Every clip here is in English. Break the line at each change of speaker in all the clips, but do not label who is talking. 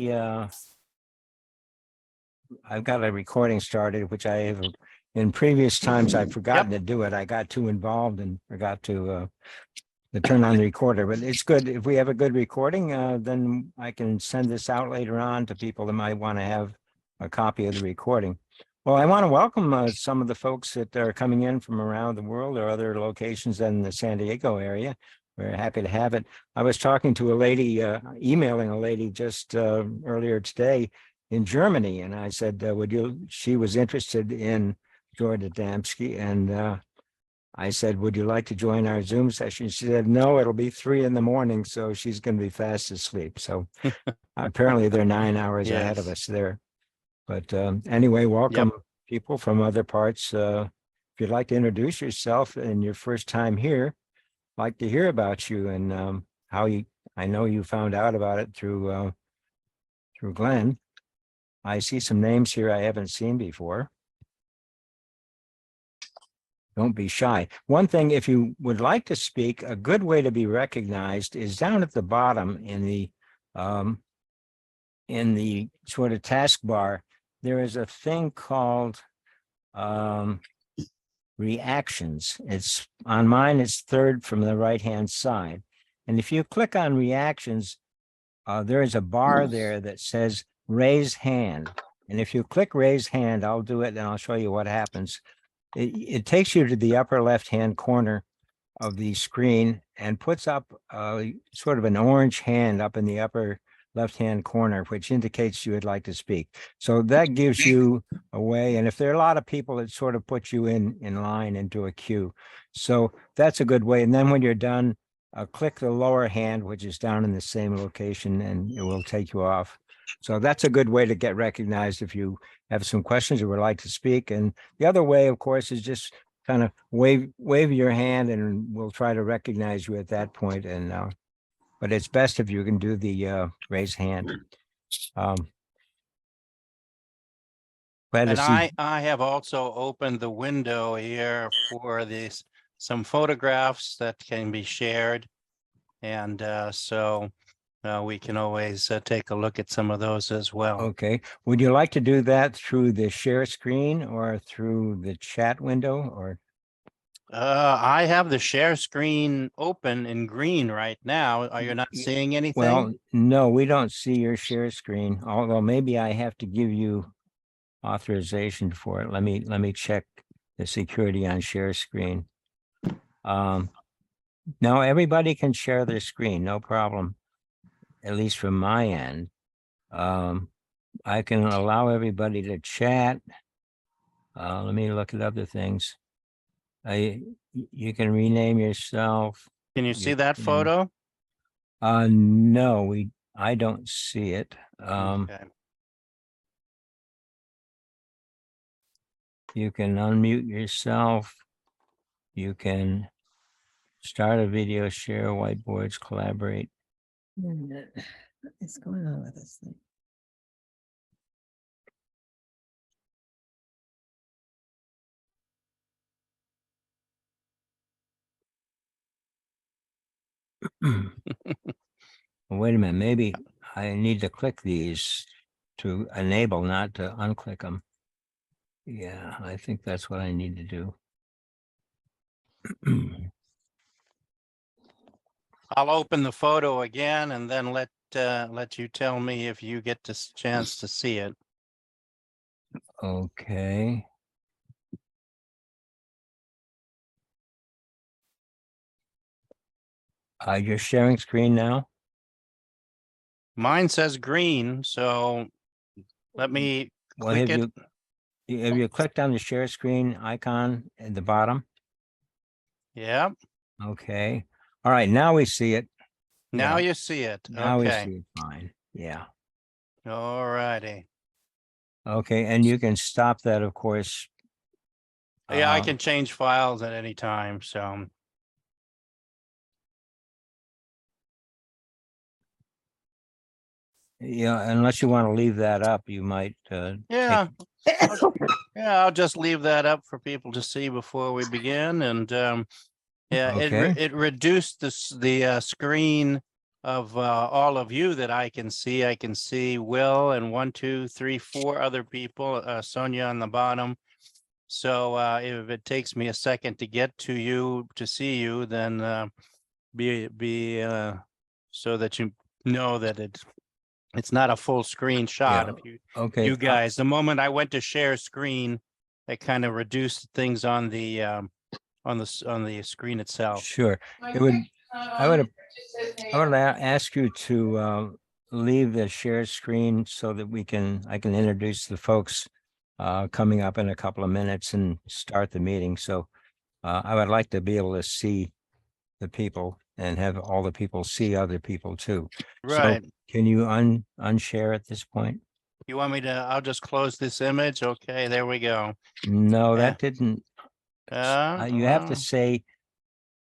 I've got a recording started, which I have in previous times I've forgotten to do it. I got too involved and forgot to turn on the recorder. But it's good if we have a good recording. Then I can send this out later on to people that might want to have a copy of the recording. Well, I want to welcome some of the folks that are coming in from around the world or other locations in the San Diego area. We're happy to have it. I was talking to a lady, emailing a lady just earlier today in Germany, and I said, she was interested in Jordan Adamski, and I said, would you like to join our Zoom session? She said, no, it'll be 3 a.m, so she's going to be fast asleep. So apparently they're 9 hours ahead of us there. But anyway, welcome people from other parts. If you'd like to introduce yourself and your first time here, I'd like to hear about you and how I know you found out about it through Glenn. I see some names here I haven't seen before. Don't be shy. One thing, if you would like to speak, a good way to be recognized is down at the bottom in the sort of taskbar. There is a thing called reactions. It's on mine, it's third from the right-hand side. And if you click on reactions, there is a bar there that says raise hand. And if you click raise hand, I'll do it and I'll show you what happens. It takes you to the upper left-hand corner of the screen and puts up sort of an orange hand up in the upper left-hand corner, which indicates you would like to speak. So that gives you a way. And if there are a lot of people, it sort of puts you in line into a queue. So that's a good way. And then when you're done, click the lower hand, which is down in the same location, and it will take you off. So that's a good way to get recognized if you have some questions or would like to speak. And the other way, of course, is just kind of wave your hand and we'll try to recognize you at that point. And but it's best if you can do the raise hand. And
I have also opened the window here for some photographs that can be shared. And so we can always take a look at some of those as well.
Okay. Would you like to do that through the share screen or through the chat window or?
I have the share screen open in green right now. Are you not seeing anything?
Well, no, we don't see your share screen, although maybe I have to give you authorization for it. Let me check the security on share screen. No, everybody can share their screen, no problem, at least from my end. I can allow everybody to chat. Let me look at other things. You can rename yourself.
Can you see that photo?
No, I don't see it.
Okay.
You can unmute yourself. You can start a video, share whiteboards, collaborate.
What is going on with this thing?
Wait a minute, maybe I need to click these to enable, not to unclick them. Yeah, I think that's what I need to do.
I'll open the photo again and then let you tell me if you get the chance to see it.
Okay. You're sharing screen now?
Mine says green, so let me click it.
Have you clicked on the share screen icon at the bottom?
Yeah.
Okay. All right, now we see it.
Now
Yeah.
you see it.
Now
Okay.
we see it fine. Yeah.
All righty.
Okay, and you can stop that, of course.
Yeah, I can change files at any time, so.
Yeah, unless you want to leave that up, you might.
Yeah. Yeah, I'll just leave that up for people to see before we begin. And yeah,
Okay.
it reduced the screen all of you that I can see. I can see Will and 4 other people, Sonia on the bottom. So if it takes me a second to get to you, to see you, then so that you know that it's not a full screen shot
Yeah,
of you
okay.
guys. The moment I went to share screen, it kind of reduced things on the screen itself.
Sure. It would, I would ask you to leave the share screen so that I can introduce the folks coming up in a couple of minutes and start the meeting. So I would like to be able to see the people and have all the people see other people too.
Right.
So can you unshare at this point?
You want me to, I'll just close this image. Okay, there we go.
No,
Yeah.
that didn't. You have to say,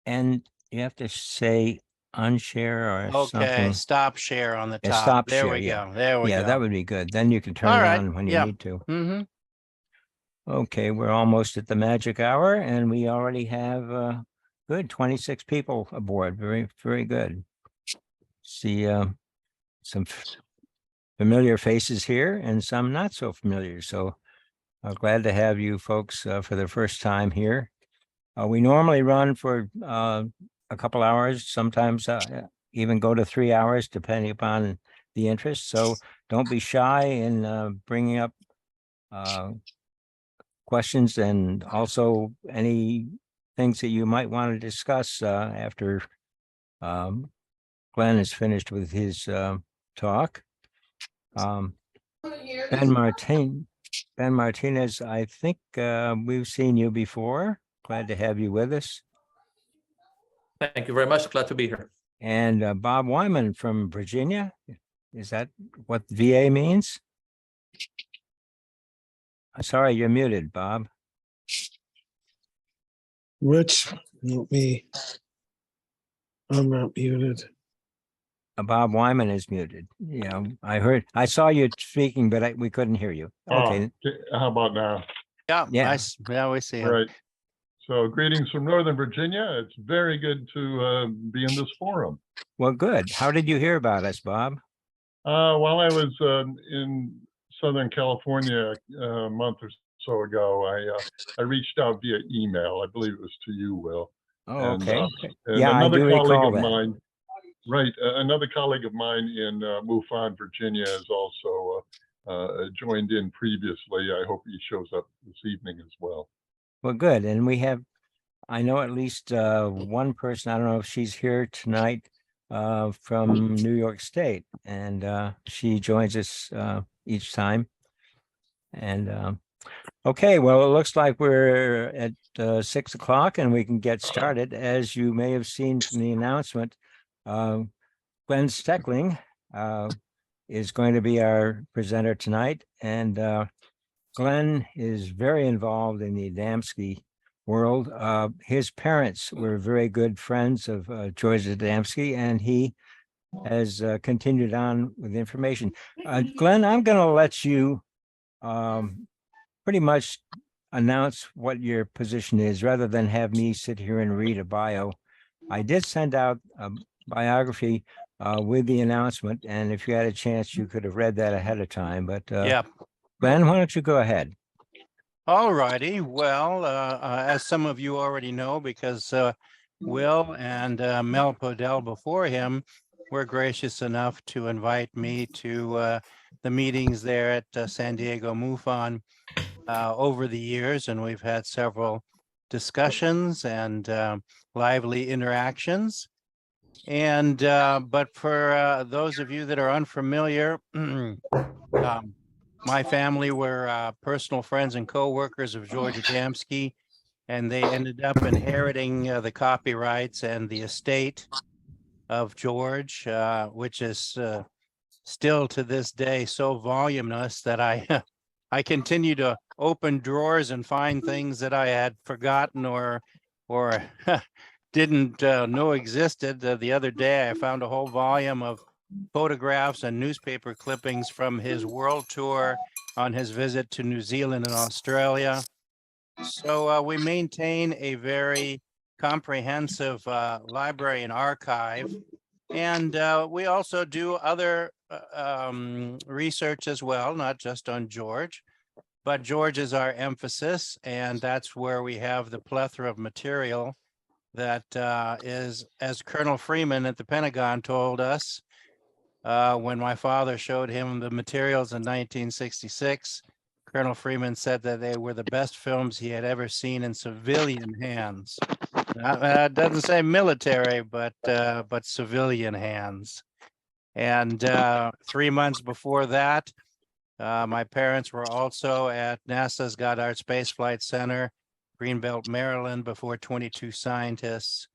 and you have to say unshare or
okay,
something.
stop share on the
Yeah,
top.
stop
There
share,
we
yeah.
go. There we
Yeah,
go.
that would be good. Then you can turn
All
it
right,
on when you
yeah.
need to.
Mm-hmm.
Okay, we're almost at the magic hour and we already have good 26 people aboard. Very, very good. See some familiar faces here and some not so familiar. So glad to have you folks for the first time here. We normally run for a couple hours, sometimes even go to 3 hours, depending upon the interest. So don't be shy in bringing up questions and also any things that you might want to discuss after Glenn is finished with his talk. Ben Martinez, I think we've seen you before. Glad to have you with us.
Thank you very much. Glad to be here.
And Bob Wyman from Virginia. Is that what VA means? Sorry, you're muted, Bob.
Rich, not me. I'm not muted.
Bob Wyman is muted. Yeah, I saw you speaking, but we couldn't hear you. Okay.
How about now?
Yeah,
Yeah.
nice. Yeah, we see him.
Right. So greetings from Northern Virginia. It's very good to be in this forum.
Well, good. How did you hear about us, Bob?
While I was in Southern California a month or so ago, I reached out via email. I believe it was to you, Will.
Oh,
And,
okay.
and
Yeah, I
another
do
colleague
recall
of
that.
mine, right? Another colleague of mine in MUFON, Virginia, has also joined in previously. I hope he shows up this evening as well.
Well, good. And I know at least one person, I don't know if she's here tonight from New York State, and she joins us each time. And okay, well, it looks like we're at 6 o'clock and we can get started. As you may have seen from the announcement, Glenn Steckling is going to be our presenter tonight. And Glenn is very involved in the Adamski world. His parents were very good friends of George Adamski, and he has continued on with information. Glenn, I'm going to let you pretty much announce what your position is rather than have me sit here and read a bio. I did send out a biography with the announcement, and if you had a chance, you could have read that ahead of time. But
Yeah.
Glenn, why don't you go ahead?
All righty. Well, as some of you already know, because Will and Mel Podell before him were gracious enough to invite me to the meetings there at San Diego MUFON over the years, and we've had several discussions and lively interactions. And but for those of you that are unfamiliar, my family were personal friends and co-workers of George Adamski, and they ended up inheriting the copyrights and the estate of George, which is still to this day so voluminous that I continue to open drawers and find things that I had forgotten or didn't know existed. The other day, I found a whole volume of photographs and newspaper clippings from his world tour on his visit to New Zealand and Australia. So we maintain a very comprehensive library and archive And we also do other research as well, not just on George, but George is our emphasis, and that's where we have the plethora of material that is, as Colonel Freeman at the Pentagon told us, when my father showed him the materials in 1966, Colonel Freeman said that they were the best films he had ever seen in civilian hands. It doesn't say military, but civilian hands. And 3 months before that, my parents were also at NASA's Goddard Space Flight Center, Greenbelt, Maryland, before 22 scientists.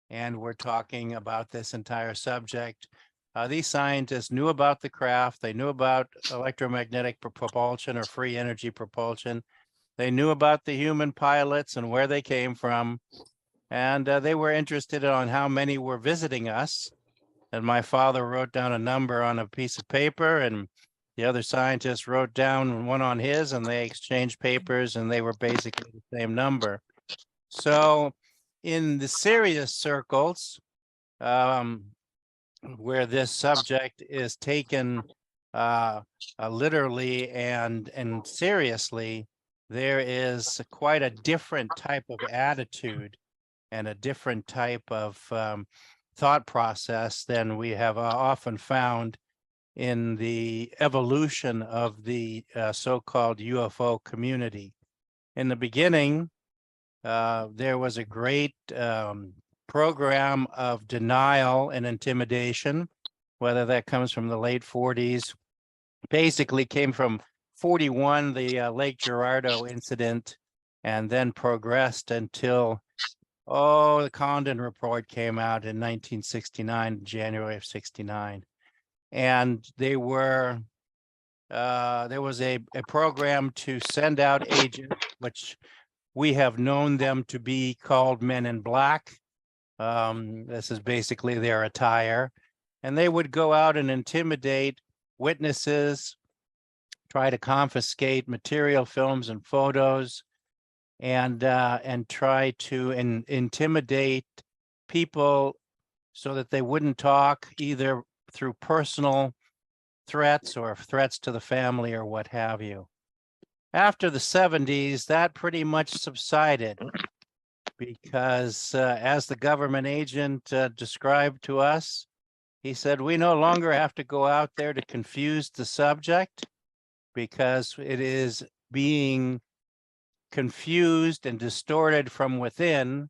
And we're talking about this entire subject. These scientists knew about the craft. They knew about electromagnetic propulsion or free energy propulsion. They knew about the human pilots and where they came from. And they were interested on how many were visiting us. And my father wrote down a number on a piece of paper, and the other scientists wrote down one on his, and they exchanged papers, and they were basically the same number. So in the serious circles, where this subject is taken literally and seriously, there is quite a different type of attitude and a different type of thought process than we have often found in the evolution of the so-called UFO community. In the beginning, there was a great program of denial and intimidation, whether that comes from the late 40s, basically came from 41, the Lake Gerardo incident, and then progressed until, the Condon report came out in 1969, January of 69. And they were, there was a program to send out agents, which we have known them to be called Men in Black. This is basically their attire. And they would go out and intimidate witnesses, try to confiscate material, films, and photos, and try to intimidate people so that they wouldn't talk, either through personal threats or threats to the family or what have you. After the 70s, that pretty much subsided because as the government agent described to us, he said, we no longer have to go out there to confuse the subject because it is being confused and distorted from within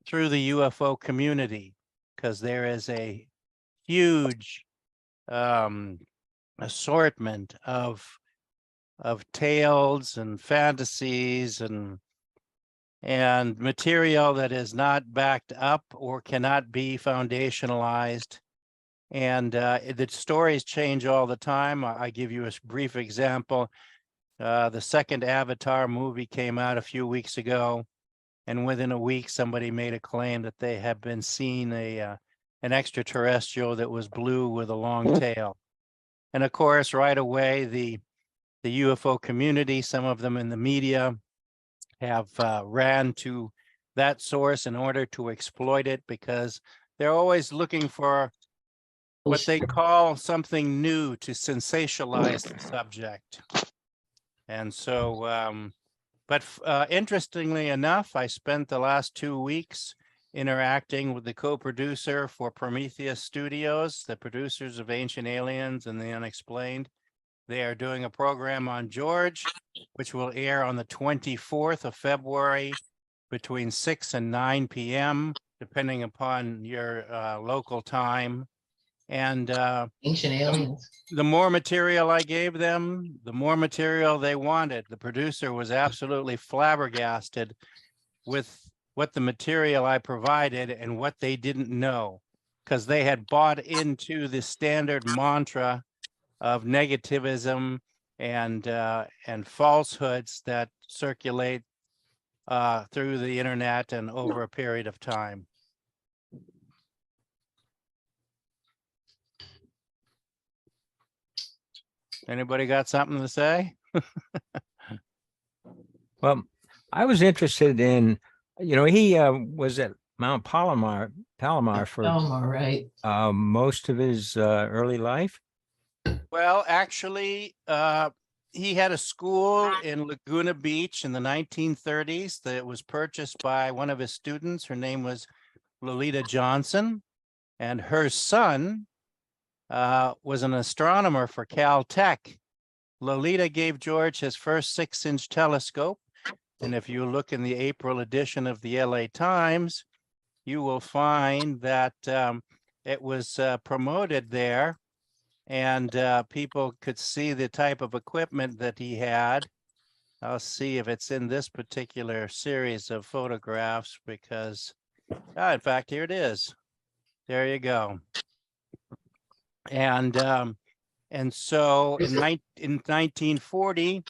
through the UFO community, because there is a huge assortment of tales and fantasies and material that is not backed up or cannot be foundationalized. And the stories change all the time. I give you a brief example. The second Avatar movie came out a few weeks ago, and within a week, somebody made a claim that they had been seeing an extraterrestrial that was blue with a long tail. And of course, right away, the UFO community, some of them in the media, have ran to that source in order to exploit it, because they're always looking for what they call something new to sensationalize the subject. And so, but interestingly enough, I spent the last 2 weeks interacting with the co-producer for Prometheus Studios, the producers of Ancient Aliens and The Unexplained. They are doing a program on George, which will air on the 24th of February between 6 and 9 p.m., depending upon your local time. And
Ancient Aliens.
the more material I gave them, the more material they wanted. The producer was absolutely flabbergasted with what the material I provided and what they didn't know, because they had bought into the standard mantra of negativism and falsehoods that circulate through the internet and over a period of time. Anybody got something to say?
Well, I was interested in, he was at Mount Palomar for
Elmore, right?
most of his early life.
Well, actually, he had a school in Laguna Beach in the 1930s that was purchased by one of his students. Her name was Lolita Johnson, and her son was an astronomer for Caltech. Lolita gave George his first 6-inch telescope. And if you look in the April edition of the LA Times, you will find that it was promoted there, and people could see the type of equipment that he had. I'll see if it's in this particular series of photographs because, in fact, here it is. There you go. And so in 1940,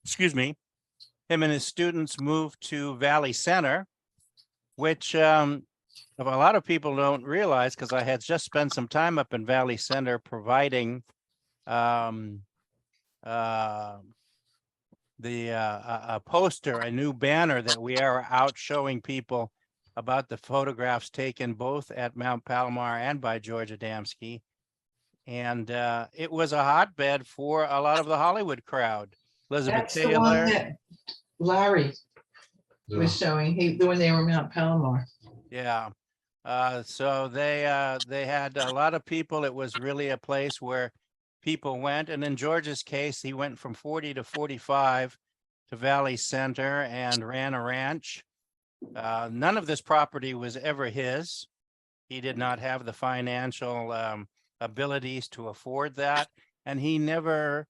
excuse me, him and his students moved to Valley Center, which a lot of people don't realize because I had just spent some time up in Valley Center providing a poster, a new banner that we are out showing people about the photographs taken both at Mount Palomar and by George Adamski. And it was a hotbed for a lot of the Hollywood crowd. Elizabeth
That's the one
Taylor.
that Larry was showing, when they were Mount Palomar.
Yeah. So they had a lot of people. It was really a place where people went. And in George's case, he went from 40 to 45 to Valley Center and ran a ranch. None of this property was ever his. He did not have the financial abilities to afford that. And he never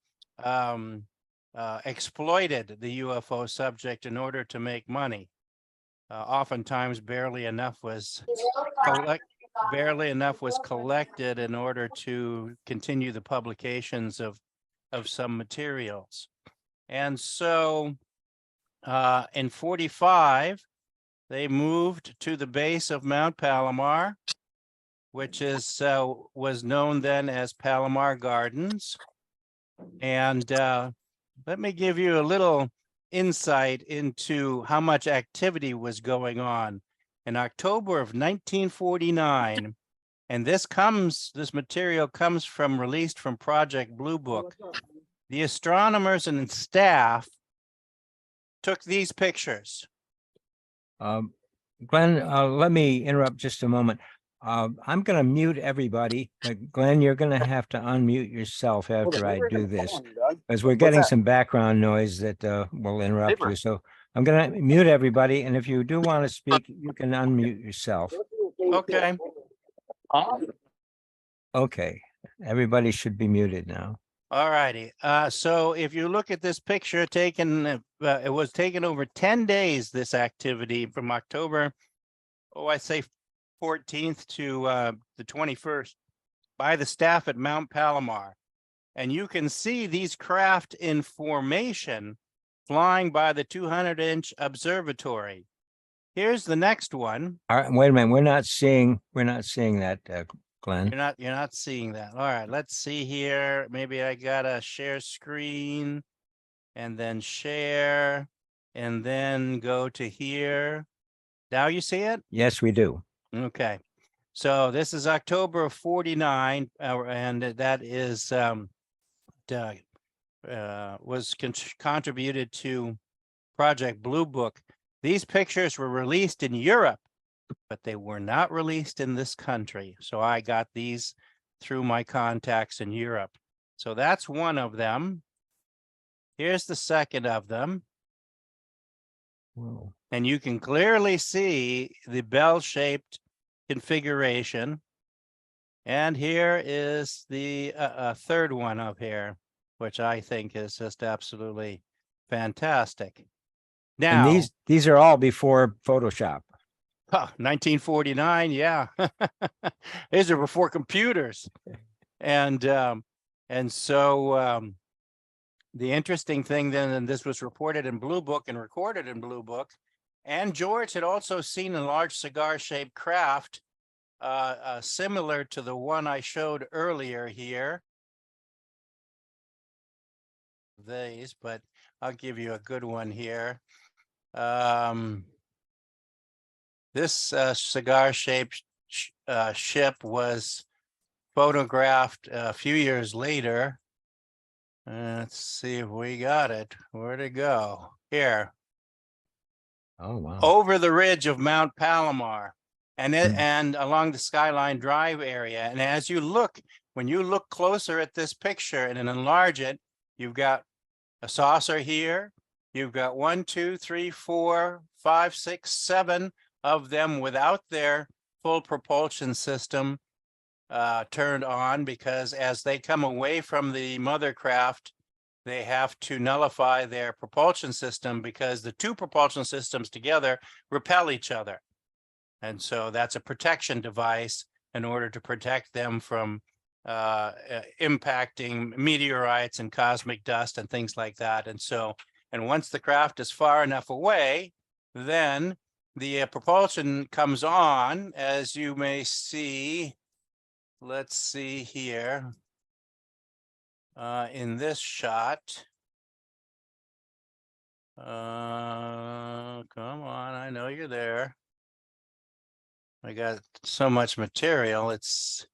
exploited the UFO subject in order to make money. Oftentimes, barely enough was collected in order to continue the publications of some materials. And so in 45, they moved to the base of Mount Palomar, which is was known then as Palomar Gardens. And let me give you a little insight into how much activity was going on. In October of 1949, and this material comes from released from Project Blue Book, the astronomers and staff took these pictures.
Glenn, let me interrupt just a moment. I'm going to mute everybody, but Glenn, you're going to have to unmute yourself after I do this, because we're getting some background noise that will interrupt you. So I'm going to mute everybody, and if you do want to speak, you can unmute yourself.
Okay.
Okay, everybody should be muted now.
All righty. So if you look at this picture taken, it was taken over 10 days, this activity from October, I say 14th to the 21st by the staff at Mount Palomar. And you can see these craft in formation flying by the 200-inch observatory. Here's the next one.
All right, wait a minute. We're not seeing that, Glenn.
You're not seeing that. All right, let's see here. Maybe I gotta share screen and then share and then go to here. Now you see it?
Yes, we do.
Okay. So this is October of 49, and that is was contributed to Project Blue Book. These pictures were released in Europe, but they were not released in this country. So I got these through my contacts in Europe. So that's one of them. Here's the second of them.
Whoa.
And you can clearly see the bell-shaped configuration. And here is the third one up here, which I think is just absolutely fantastic. Now,
And these are all before Photoshop.
1949, yeah. These are before computers. And so the interesting thing then, and this was reported in Blue Book and recorded in Blue Book, and George had also seen a large cigar-shaped craft similar to the one I showed earlier here. But I'll give you a good one here. This cigar-shaped ship was photographed a few years later. Let's see if we got it. Where'd it go? Here,
Oh, wow.
over the ridge of Mount Palomar, and
Hmm.
and along the Skyline Drive area. And as you look, when you look closer at this picture and then enlarge it, you've got a saucer here. You've got 1, 2, 3, 4, 5, 6, 7 of them without their full propulsion system turned on, because as they come away from the mother craft, they have to nullify their propulsion system, because the two propulsion systems together repel each other. And so that's a protection device in order to protect them from impacting meteorites and cosmic dust and things like that. And so, and once the craft is far enough away, then the propulsion comes on, as you may see. Let's see here. In this shot. Come on, I know you're there. I got so much material, it's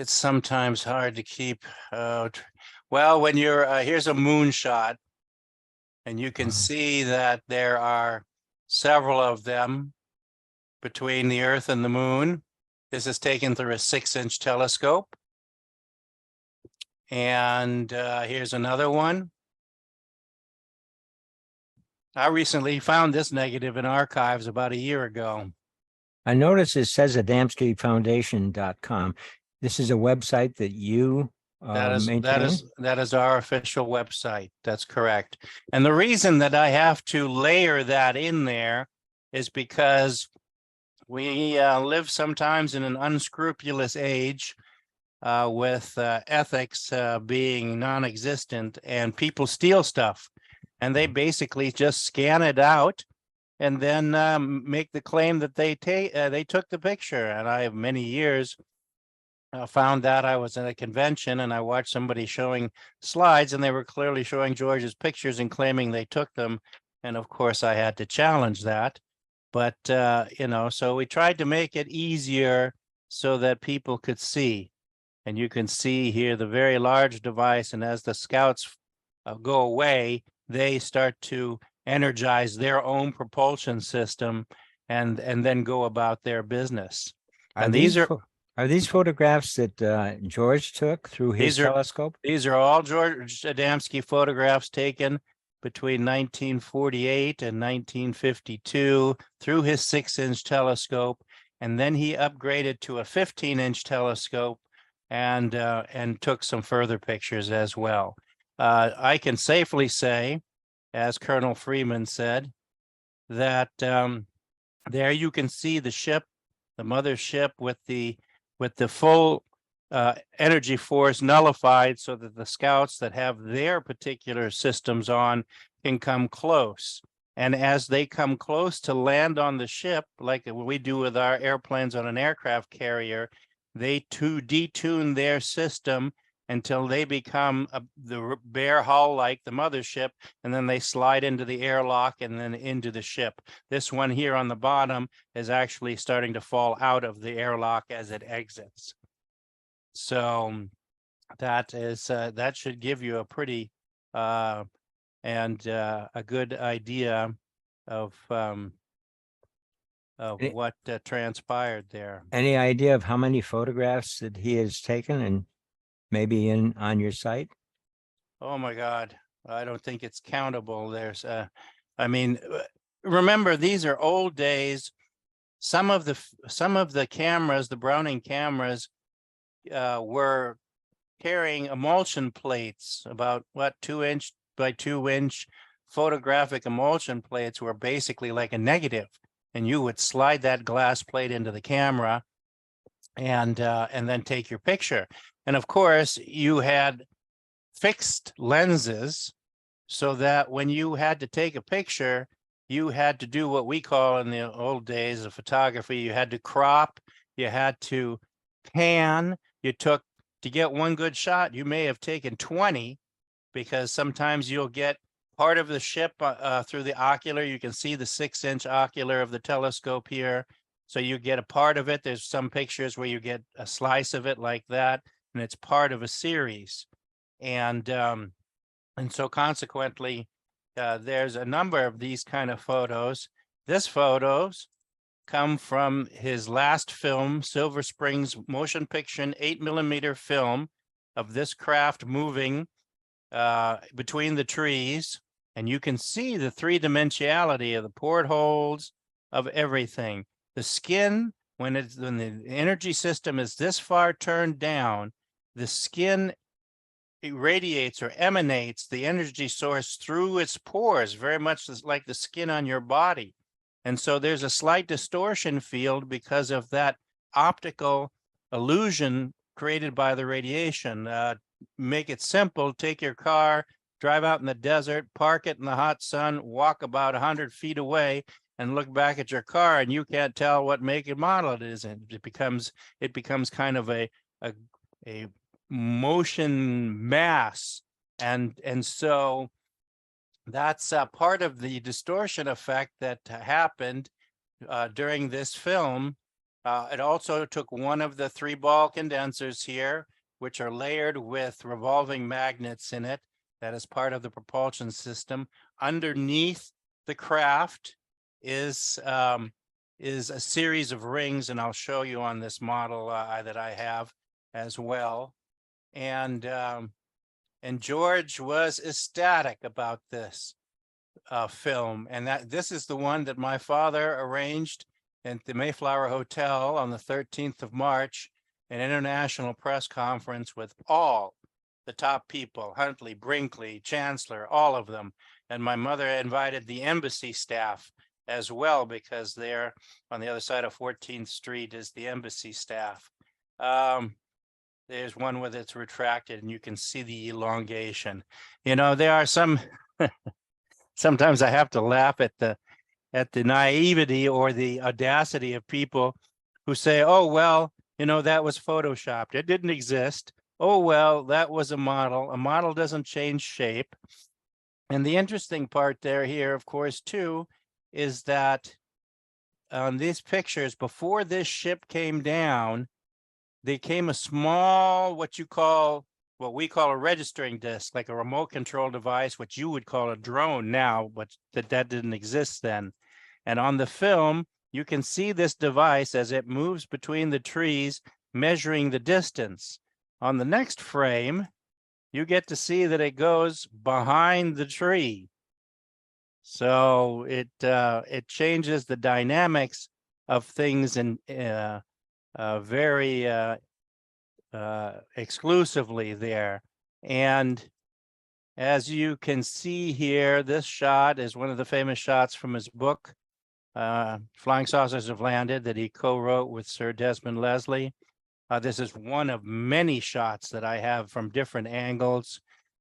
sometimes hard to keep out. Well, when you're here's a moon shot, and you can
Wow.
see that there are several of them between the Earth and the moon. This is taken through a 6-inch telescope. And here's another one. I recently found this negative in archives about a year ago.
I notice it says adamskifoundation.com. This is a website that you maintain?
That is our official website. That's correct. And the reason that I have to layer that in there is because we live sometimes in an unscrupulous age with ethics being non-existent, and people steal stuff, and they basically just scan it out and then make the claim that they took the picture. And I have many years found that I was at a convention and I watched somebody showing slides, and they were clearly showing George's pictures and claiming they took them. And of course I had to challenge that. But, you know, so we tried to make it easier so that people could see. And you can see here the very large device. And as the scouts go away, they start to energize their own propulsion system and then go about their business. And these
are these photographs that George took through his telescope?
These are all George Adamski photographs taken between 1948 and 1952 through his 6-inch telescope. And then he upgraded to a 15-inch telescope and took some further pictures as well. I can safely say, as Colonel Freeman said, that there you can see the ship, the mothership with the full energy force nullified, so that the scouts that have their particular systems on can come close. And as they come close to land on the ship, like we do with our airplanes on an aircraft carrier, they too detune their system until they become the bare hull like the mothership, and then they slide into the airlock and then into the ship. This one here on the bottom is actually starting to fall out of the airlock as it exits. So that is that should give you a pretty and a good idea of what transpired there.
Any idea of how many photographs that he has taken and maybe on your site?
Oh my God, I don't think it's countable. There's I mean, remember, these are old days. Some of the cameras, the Browning cameras, were carrying emulsion plates, about 2-inch by 2-inch photographic emulsion plates, were basically like a negative, and you would slide that glass plate into the camera and then take your picture. And of course you had fixed lenses, so that when you had to take a picture, you had to do what we call in the old days of photography, you had to crop, you had to pan. You took, to get one good shot, you may have taken 20, because sometimes you'll get part of the ship through the ocular. You can see the 6-inch ocular of the telescope here. So you get a part of it. There's some pictures where you get a slice of it like that, and it's part of a series. And so consequently, there's a number of these kind of photos. This photos come from his last film, Silver Springs motion picture, 8mm film of this craft moving between the trees. And you can see the three-dimensionality of the portholes, of everything. The skin, when the energy system is this far turned down, the skin irradiates or emanates the energy source through its pores, very much like the skin on your body. And so there's a slight distortion field because of that optical illusion created by the radiation. Make it simple, take your car, drive out in the desert, park it in the hot sun, walk about 100 feet away, and look back at your car, and you can't tell what make and model it is. And it becomes kind of a motion mass. And so that's part of the distortion effect that happened during this film. It also took one of the 3-ball condensers here, which are layered with revolving magnets in it. That is part of the propulsion system. Underneath the craft is a series of rings, and I'll show you on this model that I have as well. And George was ecstatic about this film, and that this is the one that my father arranged at the Mayflower Hotel on the 13th of March, an international press conference with all the top people, Huntley, Brinkley, Chancellor, all of them. And my mother invited the embassy staff as well, because there on the other side of 14th Street is the embassy staff. There's one where it's retracted and you can see the elongation. You know, there are some, sometimes I have to laugh at the naivety or the audacity of people who say, oh, well, you know, that was photoshopped. It didn't exist. Oh, well, that was a model. A model doesn't change shape. And the interesting part here, of course, too, is that on these pictures, before this ship came down, there came a small, what we call a registering disc, like a remote control device, which you would call a drone now, but that didn't exist then. And on the film, you can see this device as it moves between the trees, measuring the distance. On the next frame, you get to see that it goes behind the tree. So it changes the dynamics of things in very exclusively there. And as you can see here, this shot is one of the famous shots from his book, Flying Saucers Have Landed, that he co-wrote with Sir Desmond Leslie. This is one of many shots that I have from different angles.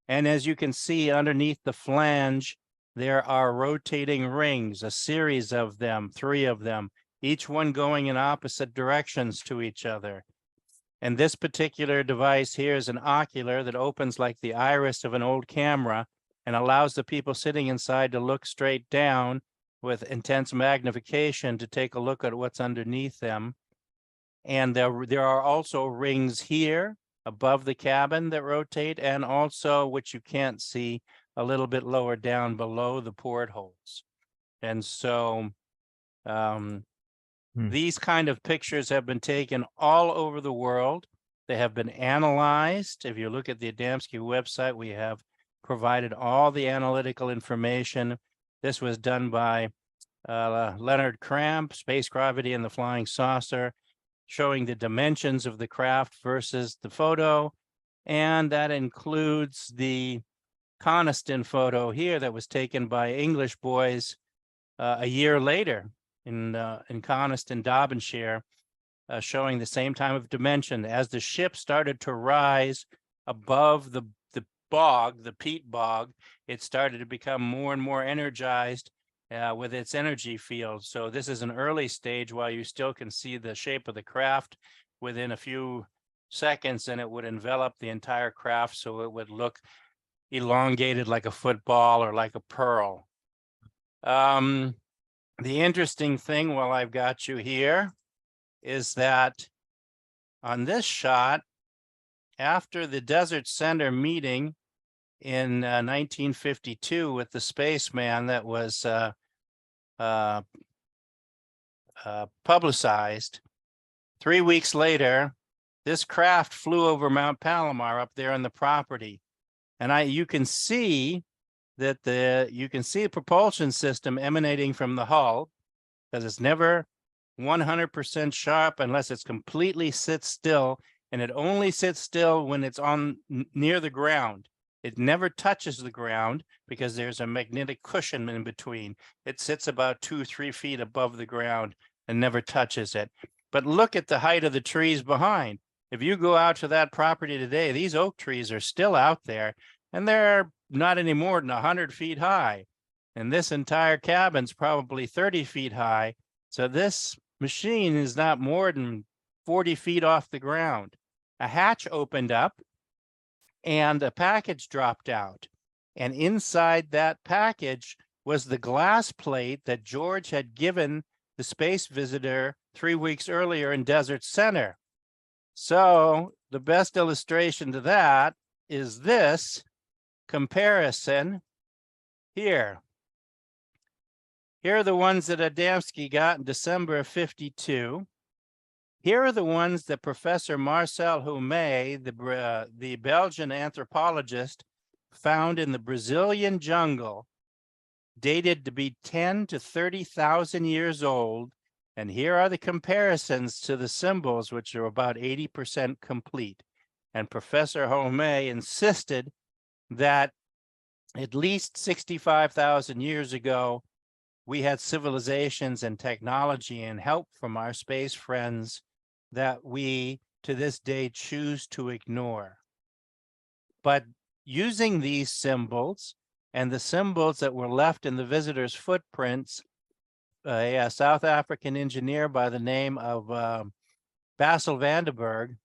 And as you can see underneath the flange, there are rotating rings, a series of them, 3 of them, each one going in opposite directions to each other. And this particular device here is an ocular that opens like the iris of an old camera and allows the people sitting inside to look straight down with intense magnification to take a look at what's underneath them. And there are also rings here above the cabin that rotate, and also, which you can't see, a little bit lower down below the portholes. And so these kind of pictures have been taken all over the world. They have been analyzed. If you look at the Adamski website, we have provided all the analytical information. This was done by Leonard Cramp, Space Gravity and the Flying Saucer, showing the dimensions of the craft versus the photo. And that includes the Coniston photo here that was taken by English boys a year later in Coniston, Derbyshire, showing the same time of dimension. As the ship started to rise above the bog, the peat bog, it started to become more and more energized with its energy field. So this is an early stage while you still can see the shape of the craft within a few seconds, and it would envelop the entire craft, so it would look elongated like a football or like a pearl. The interesting thing, while I've got you here, is that on this shot, after the Desert Center meeting in 1952 with the spaceman that was publicized, 3 weeks later, this craft flew over Mount Palomar up there on the property. And you can see that you can see a propulsion system emanating from the hull, because it's never 100% sharp unless it's completely sits still, and it only sits still when it's on near the ground. It never touches the ground because there's a magnetic cushion in between. It sits about 2-3 feet above the ground and never touches it. But look at the height of the trees behind. If you go out to that property today, these oak trees are still out there, and they're not any more than 100 feet high. And this entire cabin's probably 30 feet high. So this machine is not more than 40 feet off the ground. A hatch opened up and a package dropped out. And inside that package was the glass plate that George had given the space visitor 3 weeks earlier in Desert Center. So the best illustration to that is this comparison here. Here are the ones that Adamski got in December of 52. Here are the ones that Professor Marcel Humet, the Belgian anthropologist, found in the Brazilian jungle, dated to be 10 to 30,000 years old. And here are the comparisons to the symbols, which are about 80% complete. And Professor Humet insisted that at least 65,000 years ago, we had civilizations and technology and help from our space friends that we, to this day, choose to ignore. But using these symbols and the symbols that were left in the visitors' footprints, a South African engineer by the name of Basil Vandenberg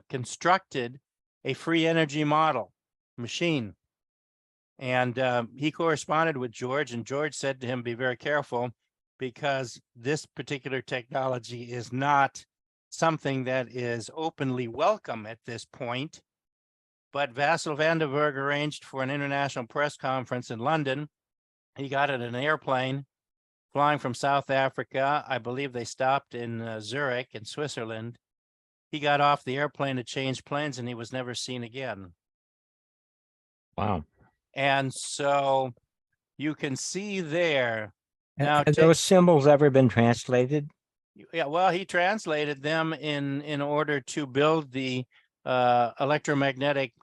constructed a free energy model machine. And he corresponded with George, and George said to him, be very careful, because this particular technology is not something that is openly welcome at this point. But Basil Vandenberg arranged for an international press conference in London. He got in an airplane flying from South Africa. I believe they stopped in Zurich in Switzerland. He got off the airplane to change planes, and he was never seen again.
Wow.
And so you can see there. Now,
Have those symbols ever been translated?
yeah, well, he translated them in order to build the electromagnetic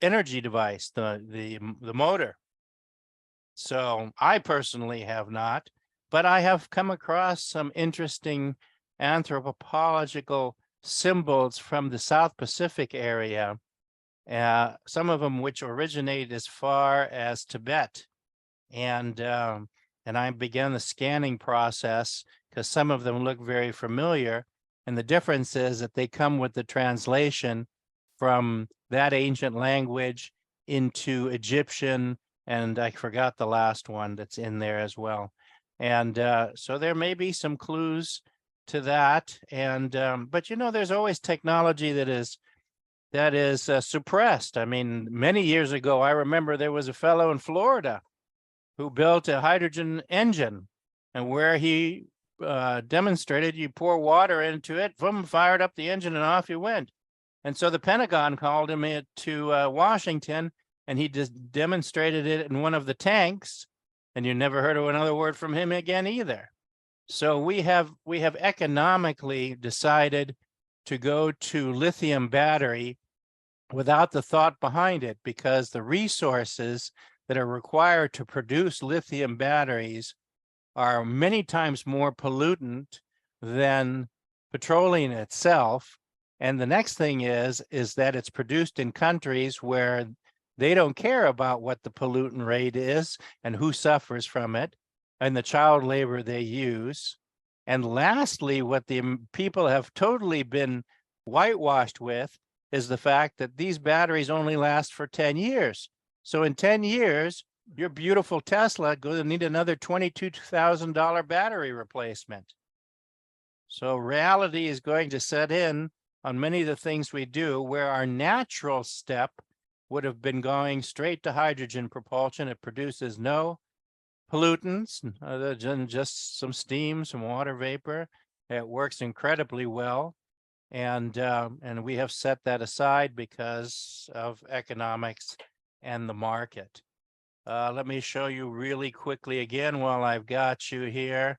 energy device, the motor. So I personally have not, but I have come across some interesting anthropological symbols from the South Pacific area. Some of them which originate as far as Tibet, and I began the scanning process because some of them look very familiar, and the difference is that they come with the translation from that ancient language into Egyptian, and I forgot the last one that's in there as well. And so there may be some clues to that, and but you know, there's always technology that is suppressed. I mean, many years ago, I remember there was a fellow in Florida who built a hydrogen engine, and where he demonstrated you pour water into it, boom, fired up the engine, and off you went. And so the Pentagon called him to Washington, and he just demonstrated it in one of the tanks, and you never heard of another word from him again either. So we have economically decided to go to lithium battery without the thought behind it, because the resources that are required to produce lithium batteries are many times more pollutant than petroleum itself. And the next thing is that it's produced in countries where they don't care about what the pollutant rate is and who suffers from it and the child labor they use. And lastly, what the people have totally been whitewashed with is the fact that these batteries only last for 10 years. So in 10 years, your beautiful Tesla going to need another $22,000 battery replacement. So reality is going to set in on many of the things we do, where our natural step would have been going straight to hydrogen propulsion. It produces no pollutants other than just some steam, some water vapor. It works incredibly well. And we have set that aside because of economics and the market. Let me show you really quickly again while I've got you here.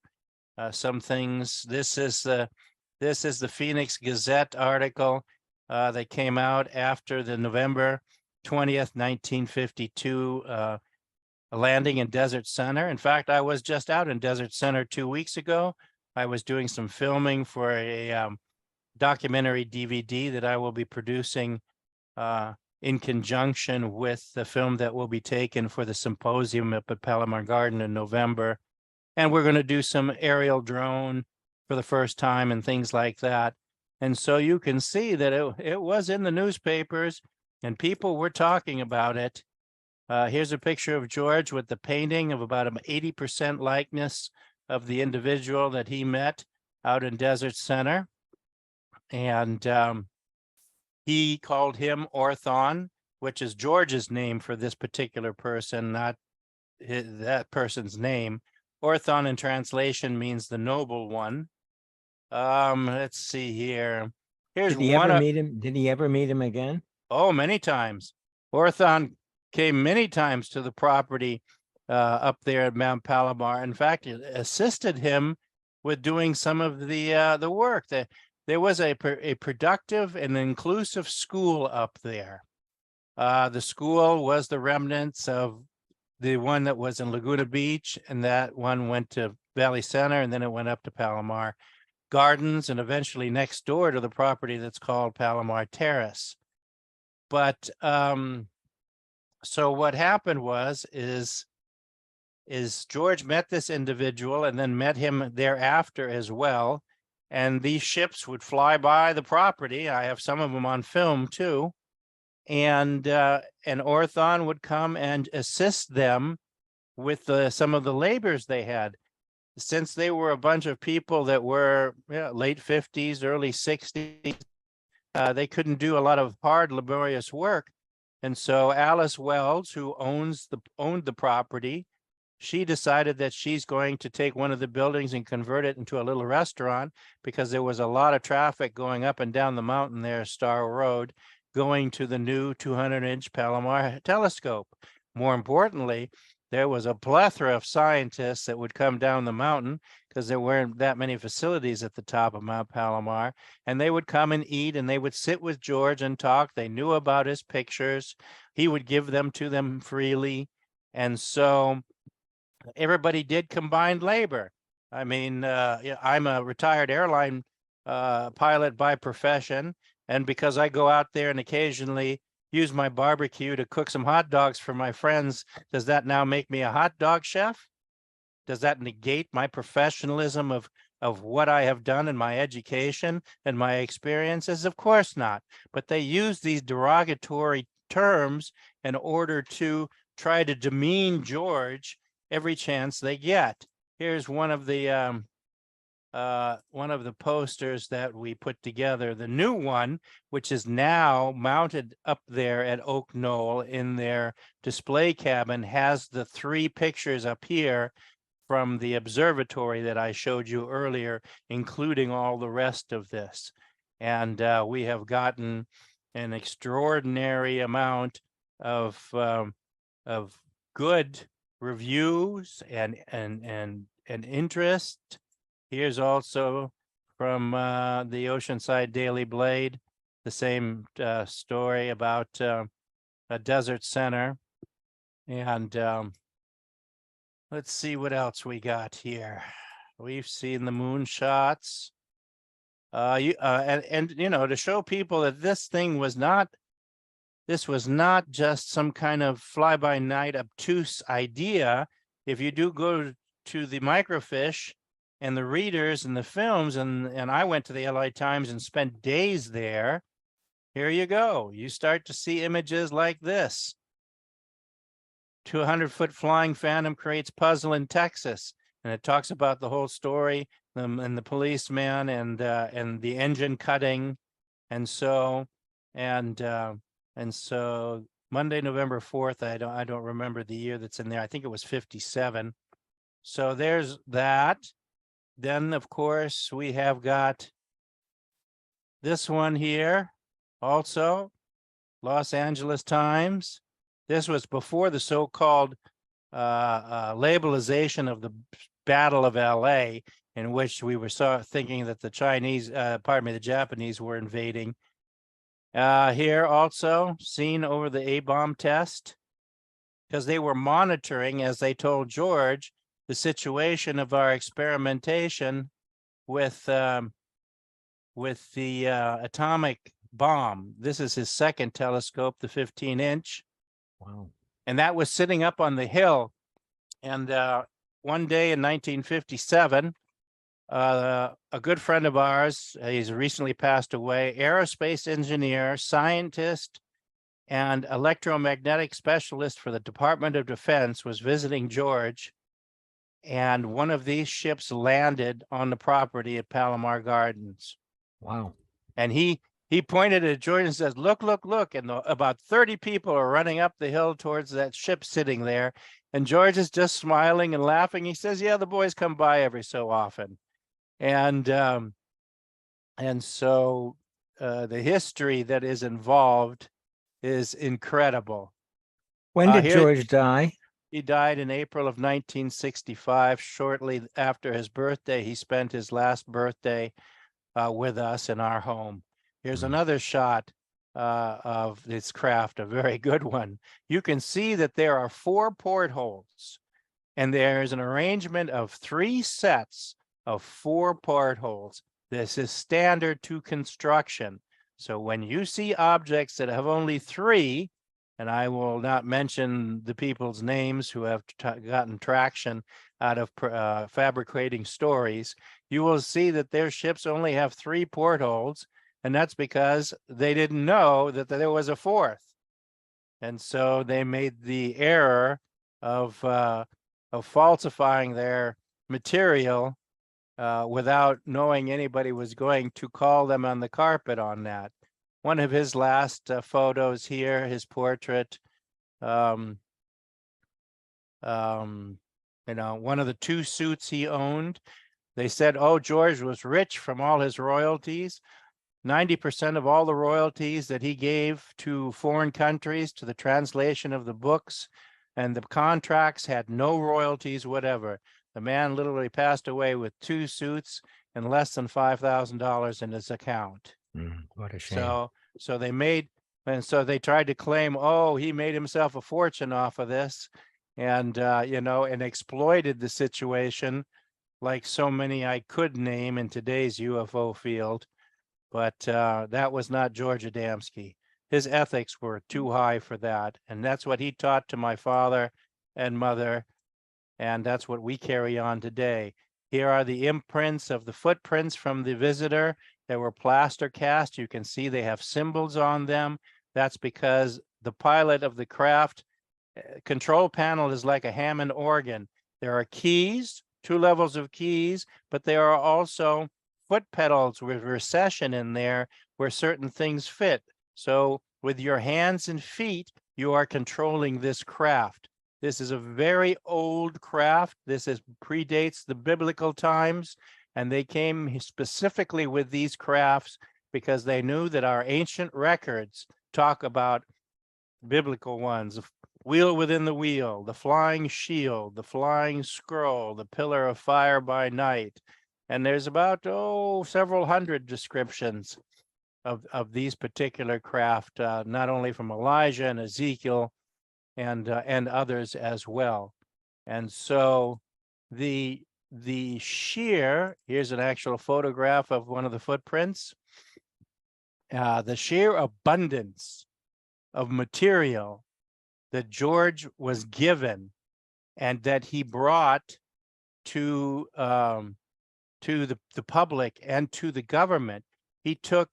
Some things. This is the Phoenix Gazette article that came out after the November 20th, 1952 landing in Desert Center. In fact, I was just out in Desert Center 2 weeks ago. I was doing some filming for a documentary DVD that I will be producing in conjunction with the film that will be taken for the symposium up at Palomar Garden in November. And we're going to do some aerial drone for the first time and things like that. And so you can see that it was in the newspapers and people were talking about it. Here's a picture of George with the painting of about an 80% likeness of the individual that he met out in Desert Center. And he called him Orthon, which is George's name for this particular person, not that person's name. Orthon in translation means the noble one. Let's see here. Here's
Did he
one.
ever meet him? Did he ever meet him again?
Oh, many times. Orthon came many times to the property up there at Mount Palomar. In fact, it assisted him with doing some of the work. There was a productive and inclusive school up there. The school was the remnants of the one that was in Laguna Beach, and that one went to Valley Center, and then it went up to Palomar Gardens, and eventually next door to the property that's called Palomar Terrace. But so what happened is George met this individual and then met him thereafter as well. And these ships would fly by the property. I have some of them on film too. And Orthon would come and assist them with some of the labors they had. Since they were a bunch of people that were late 50s, early 60s, they couldn't do a lot of hard, laborious work. And so Alice Wells, who owned the property, she decided that she's going to take one of the buildings and convert it into a little restaurant, because there was a lot of traffic going up and down the mountain there, Star Road, going to the new 200-inch Palomar telescope. More importantly, there was a plethora of scientists that would come down the mountain, because there weren't that many facilities at the top of Mount Palomar, and they would come and eat, and they would sit with George and talk. They knew about his pictures. He would give them to them freely. And so everybody did combined labor. I mean, I'm a retired airline pilot by profession. And because I go out there and occasionally use my barbecue to cook some hot dogs for my friends, does that now make me a hot dog chef? Does that negate my professionalism of what I have done in my education and my experiences? Of course not. But they use these derogatory terms in order to try to demean George every chance they get. Here's one of the posters that we put together. The new one, which is now mounted up there at Oak Knoll in their display cabin, has the 3 pictures up here from the observatory that I showed you earlier, including all the rest of this. And we have gotten an extraordinary amount of good reviews and interest. Here's also from the Oceanside Daily Blade, the same story about a Desert Center. And let's see what else we got here. We've seen the moonshots. And you know, to show people that this was not just some kind of fly-by-night obtuse idea. If you do go to the microfiche and the readers and the films, and I went to the LA Times and spent days there. here you go. You start to see images like this. 200-foot flying phantom creates puzzle in Texas. And it talks about the whole story and the policeman and the engine cutting. And so Monday, November 4th, I don't remember the year that's in there. I think it was 57. So there's that. Then, of course, we have got this one here also, Los Angeles Times. This was before the so-called labelization of the Battle of LA, in which we were thinking that the the Japanese were invading. Here also seen over the A-bomb test, because they were monitoring, as they told George, the situation of our experimentation with the atomic bomb. This is his second telescope, the 15-inch.
Wow.
And that was sitting up on the hill. And one day in 1957, a good friend of ours, he's recently passed away, aerospace engineer, scientist, and electromagnetic specialist for the Department of Defense, was visiting George. And one of these ships landed on the property at Palomar Gardens.
Wow.
And he pointed at George and says, look, look, look. And about 30 people are running up the hill towards that ship sitting there. And George is just smiling and laughing. He says, yeah, the boys come by every so often. And so the history that is involved is incredible.
When did
Here-
George die?
He died in April of 1965. Shortly after his birthday, he spent his last birthday with us in our home. Here's another shot of this craft, a very good one. You can see that there are 4 portholes, and there's an arrangement of 3 sets of 4 portholes. This is standard to construction. So when you see objects that have only 3, and I will not mention the people's names who have gotten traction out of fabricating stories, you will see that their ships only have 3 portholes, and that's because they didn't know that there was a 4th. And so they made the error of falsifying their material without knowing anybody was going to call them on the carpet on that. One of his last photos here, his portrait, one of the 2 suits he owned. They said, oh, George was rich from all his royalties. 90% of all the royalties that he gave to foreign countries, to the translation of the books and the contracts, had no royalties whatever. The man literally passed away with 2 suits and less than $5,000 in his account.
What a shame.
So they made, and so they tried to claim, oh, he made himself a fortune off of this, and and exploited the situation like so many I could name in today's UFO field. But that was not George Adamski. His ethics were too high for that, and that's what he taught to my father and mother, and that's what we carry on today. Here are the imprints of the footprints from the visitor. They were plaster cast. You can see they have symbols on them. That's because the pilot of the craft control panel is like a Hammond organ. There are keys, 2 levels of keys, but there are also foot pedals with recession in there where certain things fit. So with your hands and feet, you are controlling this craft. This is a very old craft. This predates the biblical times, and they came specifically with these crafts because they knew that our ancient records talk about biblical ones: the wheel within the wheel, the flying shield, the flying scroll, the pillar of fire by night. And there's about, several hundred descriptions of these particular craft, not only from Elijah and Ezekiel and others as well. And so the sheer, here's an actual photograph of one of the footprints. The sheer abundance of material that George was given and that he brought to the public and to the government. He took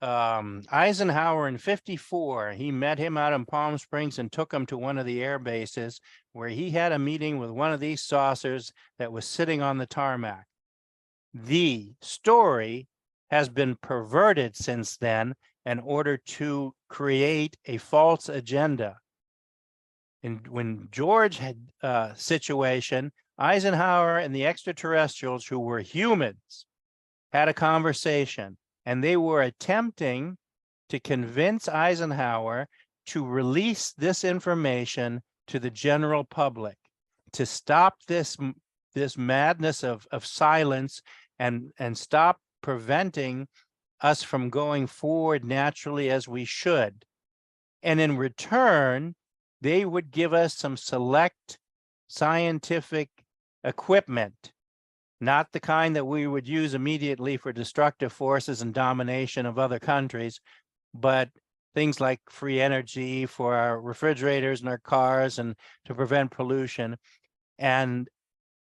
Eisenhower in 54, he met him out in Palm Springs and took him to one of the air bases where he had a meeting with one of these saucers that was sitting on the tarmac. The story has been perverted since then in order to create a false agenda. And when George had situation, Eisenhower and the extraterrestrials, who were humans, had a conversation, and they were attempting to convince Eisenhower to release this information to the general public, to stop this madness of silence and stop preventing us from going forward naturally as we should. And in return, they would give us some select scientific equipment, not the kind that we would use immediately for destructive forces and domination of other countries, but things like free energy for our refrigerators and our cars and to prevent pollution. And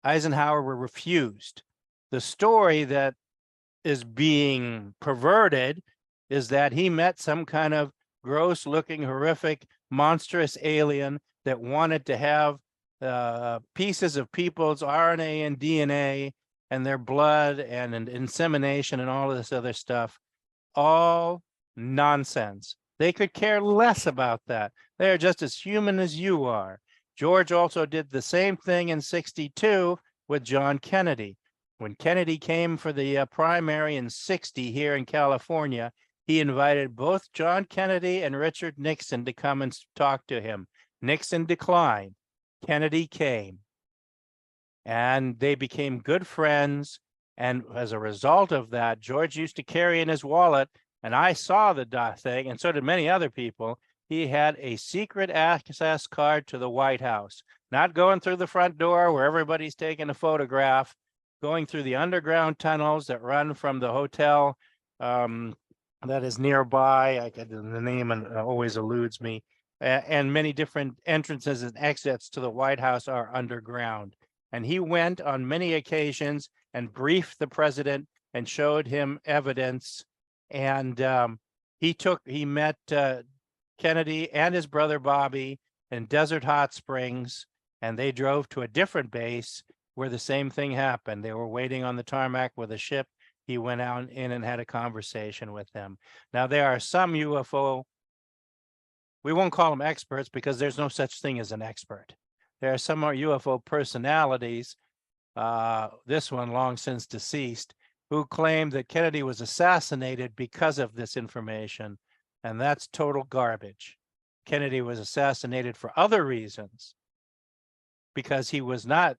Eisenhower were refused. The story that is being perverted is that he met some kind of gross looking, horrific, monstrous alien that wanted to have pieces of people's RNA and DNA and their blood and insemination and all of this other stuff. All nonsense. They could care less about that. They're just as human as you are. George also did the same thing in 62 with John Kennedy. When Kennedy came for the primary in 60 here in California, he invited both John Kennedy and Richard Nixon to come and talk to him. Nixon declined. Kennedy came. And they became good friends. And as a result of that, George used to carry in his wallet, and I saw the thing, and so did many other people, he had a secret access card to the White House, not going through the front door where everybody's taking a photograph, going through the underground tunnels that run from the hotel that is nearby. The name always eludes me. And many different entrances and exits to the White House are underground. And he went on many occasions and briefed the president and showed him evidence. And he met Kennedy and his brother Bobby in Desert Hot Springs, and they drove to a different base where the same thing happened. They were waiting on the tarmac with a ship. He went out in and had a conversation with them. Now, there are some UFO, we won't call them experts because there's no such thing as an expert. There are some more UFO personalities, this one long since deceased, who claimed that Kennedy was assassinated because of this information, and that's total garbage. Kennedy was assassinated for other reasons, because he was not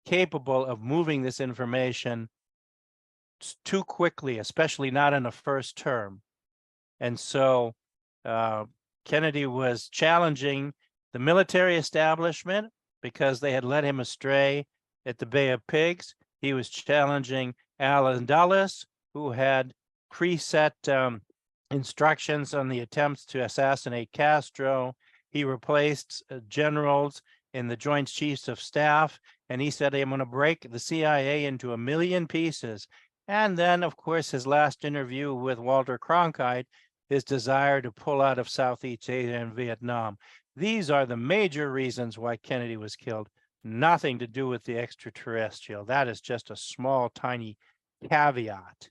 capable of moving this information too quickly, especially not in a first term. And so Kennedy was challenging the military establishment because they had led him astray at the Bay of Pigs. He was challenging Allen Dulles, who had preset instructions on the attempts to assassinate Castro. He replaced generals in the Joint Chiefs of Staff, and he said, I'm going to break the CIA into 1 million pieces. And then, of course, his last interview with Walter Cronkite, his desire to pull out of Southeast Asia and Vietnam. These are the major reasons why Kennedy was killed. Nothing to do with the extraterrestrial. That is just a small, tiny caveat.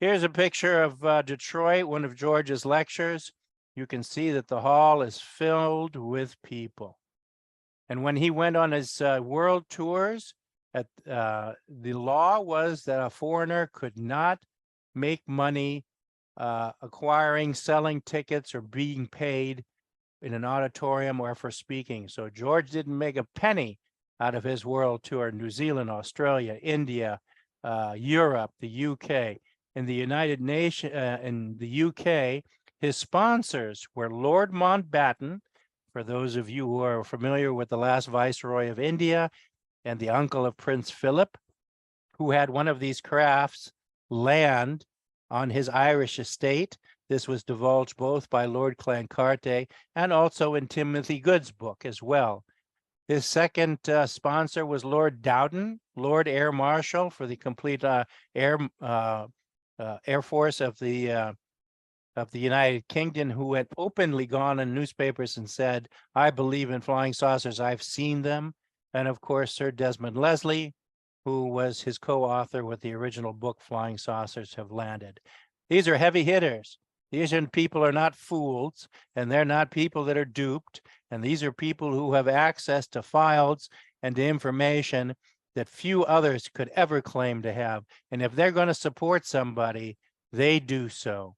Here's a picture of Detroit, one of George's lectures. You can see that the hall is filled with people. And when he went on his world tours, the law was that a foreigner could not make money acquiring, selling tickets, or being paid in an auditorium or for speaking. So George didn't make a penny out of his world tour. New Zealand, Australia, India, Europe, the UK. In the United Nations, in the UK, his sponsors were Lord Mountbatten, for those of you who are familiar with the last Viceroy of India, and the uncle of Prince Philip, who had one of these crafts land on his Irish estate. This was divulged both by Lord Clancarty and also in Timothy Good's book as well. His second sponsor was Lord Dowden, Lord Air Marshal for the complete Air Force of the of the United Kingdom who had openly gone in newspapers and said, I believe in flying saucers, I've seen them. And of course, Sir Desmond Leslie, who was his co-author with the original book, Flying Saucers Have Landed. These are heavy hitters. These people are not fools, and they're not people that are duped. And these are people who have access to files and to information that few others could ever claim to have. And if they're going to support somebody, they do so.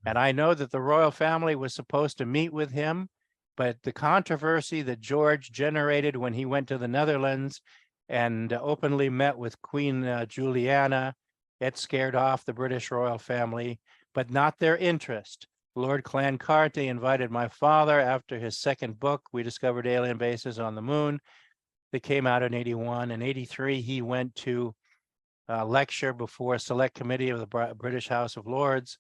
And I know that the royal family was supposed to meet with him, but the controversy that George generated when he went to the Netherlands and openly met with Queen Juliana, it scared off the British royal family, but not their interest. Lord Clancarty invited my father after his second book, We Discovered Alien Bases on the Moon, that came out in 81. In 83, he went to lecture before a select committee of the British House of Lords.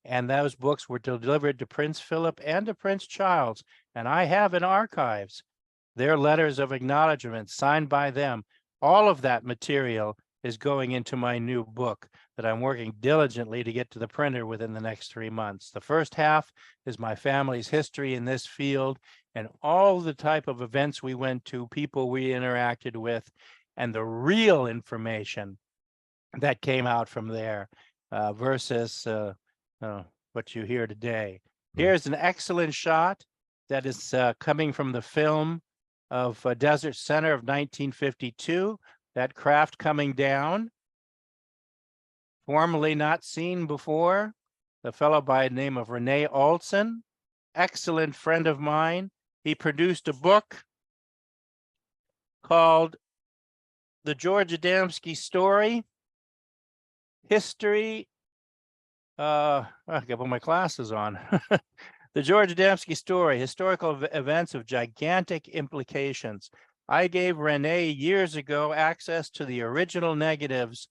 And those books were delivered to Prince Philip and to Prince Charles. And I have in archives their letters of acknowledgement signed by them. All of that material is going into my new book that I'm working diligently to get to the printer within the next 3 months. The first half is my family's history in this field and all the type of events we went to, people we interacted with, and the real information that came out from there versus what you hear today. Here's an excellent shot that is coming from the film of Desert Center of 1952, that craft coming down, formerly not seen before. The fellow by the name of Rene Olson, excellent friend of mine. He produced a book called The George Adamski Story, History. I gotta put my glasses on. The George Adamski Story, Historical Events of Gigantic Implications. I gave Rene years ago access to the original negatives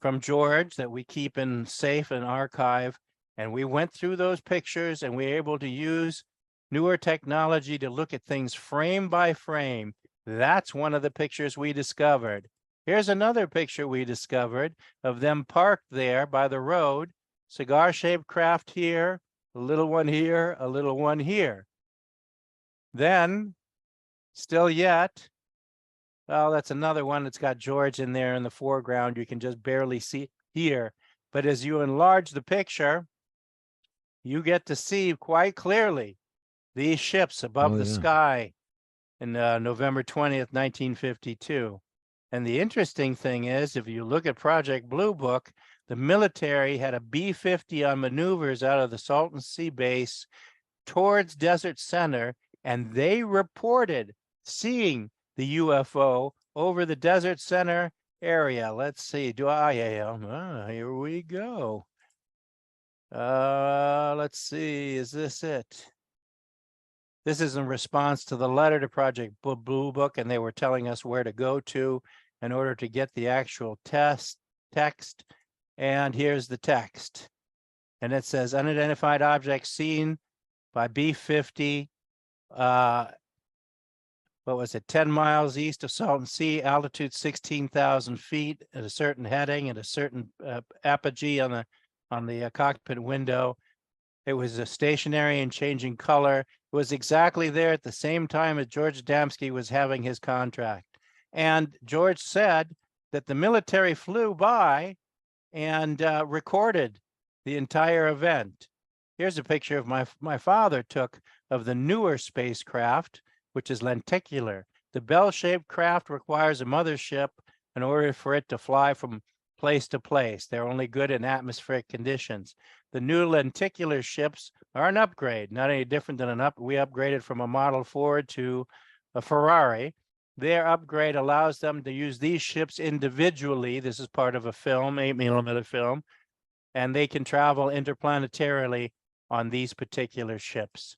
from George that we keep in safe and archive. And we went through those pictures and we were able to use newer technology to look at things frame by frame. That's one of the pictures we discovered. Here's another picture we discovered of them parked there by the road, cigar-shaped craft here, a little one here, a little one here. Then, still yet, well, that's another one that's got George in there in the foreground. You can just barely see here. But as you enlarge the picture, you get to see quite clearly these ships above the sky in November 20th, 1952. And the interesting thing is, if you look at Project Blue Book, the military had a B-50 on maneuvers out of the Salton Sea base towards Desert Center, and they reported seeing the UFO over the Desert Center area. Let's see. Here we go. Let's see. Is this it? This is in response to the letter to Project Blue Book, and they were telling us where to go to in order to get the actual text. And here's the text. And it says, unidentified object seen by B-50, what was it, 10 miles east of Salton Sea, altitude 16,000 feet at a certain heading and a certain apogee on the cockpit window. It was a stationary and changing color. It was exactly there at the same time as George Adamski was having his contract. And George said that the military flew by and recorded the entire event. Here's a picture of my father took of the newer spacecraft, which is lenticular. The bell-shaped craft requires a mothership in order for it to fly from place to place. They're only good in atmospheric conditions. The new lenticular ships are an upgrade, not any different than we upgraded from a Model Ford to a Ferrari. Their upgrade allows them to use these ships individually. This is part of a film, 8mm film, and they can travel interplanetarily on these particular ships.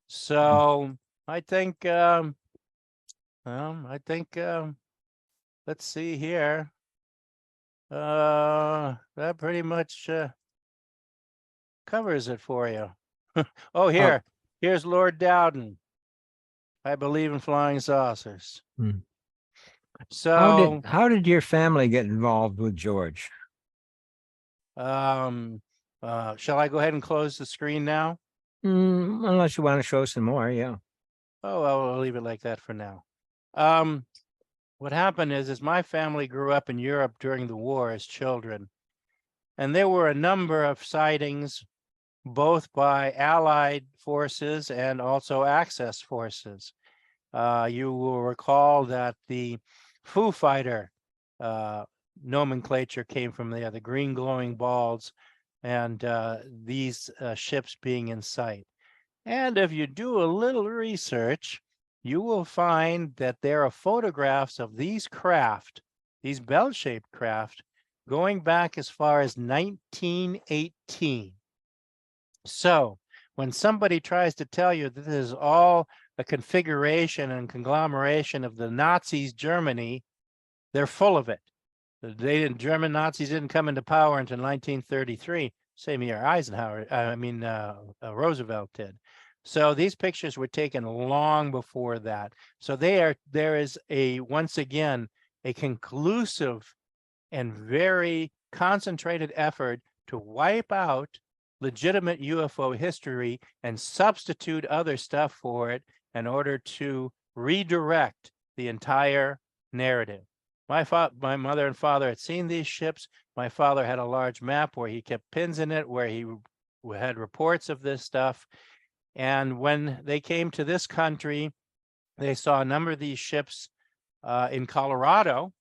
So I think, let's see here. That pretty much covers it for you. Oh, here's Lord Dowden. I believe in flying saucers. So
how did your family get involved with George?
Shall I go ahead and close the screen now?
Unless you want to show some more, yeah.
Oh, I'll leave it like that for now. What happened is my family grew up in Europe during the war as children, and there were a number of sightings, both by Allied forces and also Axis forces. You will recall that the Foo Fighter nomenclature came from there, the green glowing balls, and these ships being in sight. And if you do a little research, you will find that there are photographs of these craft, these bell-shaped craft, going back as far as 1918. So when somebody tries to tell you that this is all a configuration and conglomeration of the Nazis' Germany, they're full of it. German Nazis didn't come into power until 1933. Same year Roosevelt did. So these pictures were taken long before that. So there is once again, a conclusive and very concentrated effort to wipe out legitimate UFO history and substitute other stuff for it in order to redirect the entire narrative. My mother and father had seen these ships. My father had a large map where he kept pins in it, where he had reports of this stuff. And when they came to this country, they saw a number of these ships in Colorado.